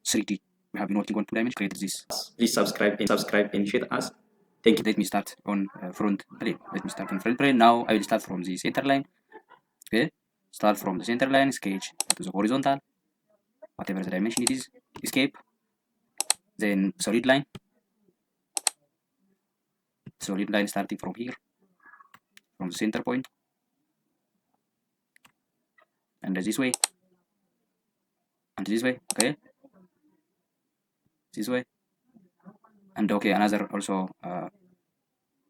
3D. We have been working on 2 dimensions. Create this. Please subscribe and share us. Thank you. Let me start on front plane. Let me start on front plane. Now I will start from the center line. Okay, start from the center line, sketch to the horizontal, whatever the dimension it is, escape, then solid line starting from here, from the center point, and this way, and this way, okay, this way, and okay, another also,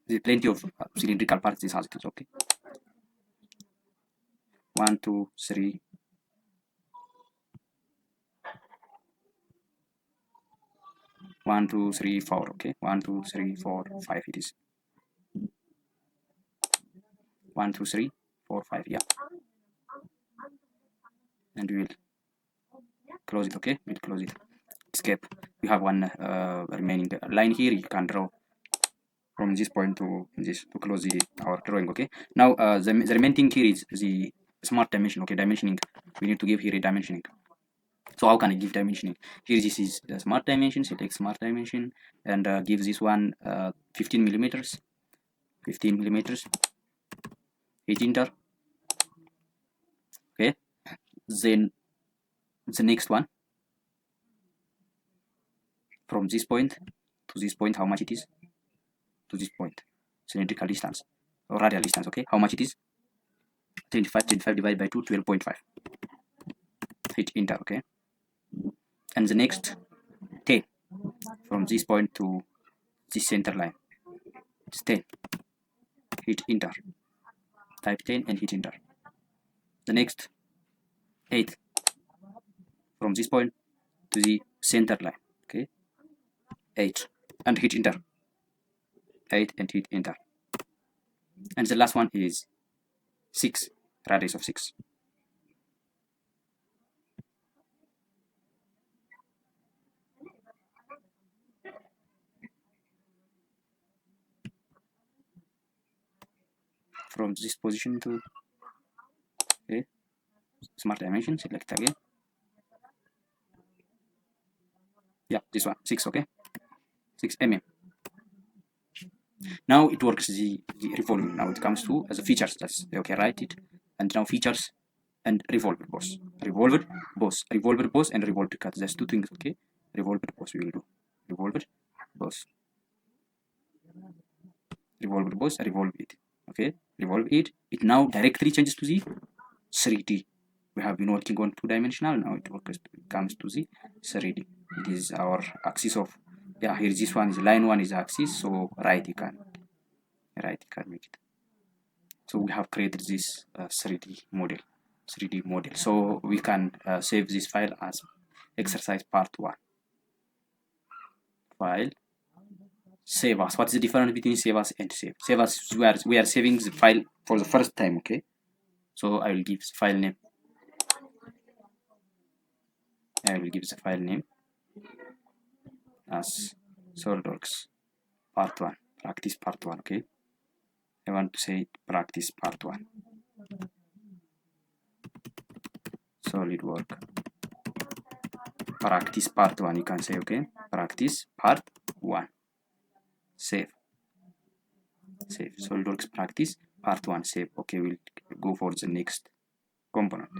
there's plenty of cylindrical parts this has it, okay. 1, 2, 3. 1, 2, 3, 4. Okay, 1, 2, 3, 4, 5. It is 1, 2, 3, 4, 5. Yeah, and we will close it. Okay, we'll close it. Escape. We have one remaining line here. You can draw from this point to this to close our drawing. Okay. Now the remaining thing here is the smart dimension. Okay, dimensioning. We need to give here a dimensioning. So how can I give dimensioning? Here this is the smart dimension. Select smart dimension and give this one 15 millimeters. 15 millimeters. Hit enter. Okay. Then the next one, from this point to this point, how much it is? To this point, cylindrical distance or radial distance. Okay, how much it is? 25 divided by 2, 12.5. Hit enter. Okay, and the next 10 from this point to this center line. It's 10. Hit enter. Type 10 and hit enter. The next 8 from this point to the center line. Okay, 8 and hit enter. 8 and hit enter. And the last one is 6, radius of 6. From this position to, okay, smart dimension, select again. Yeah, this one, 6, okay, 6 mm. Now it works the revolving. Now it comes to as a features. That's okay, write it. And now features and revolver boss. Revolver boss, and revolver cut. There's 2 things, okay. Revolver boss we will do. Revolver boss. Revolver boss, revolve it. Okay, revolve it. It now directly changes to the 3D. We have been working on 2-dimensional. Now it comes to the 3D. It is our axis of, yeah, here this one is line 1 is axis, so right you can make it. So we have created this 3D model. So we can save this file as exercise part 1. File, save as. What's the difference between save as and save? Save as, we are saving the file for the first time. Okay, so I will give the file name. As SOLIDWORKS part 1, practice part 1. Okay, I want to say practice part 1. SolidWorks practice part 1. You can say, okay, practice part 1. Save. SolidWorks practice part 1. Save. Okay, we'll go for the next component.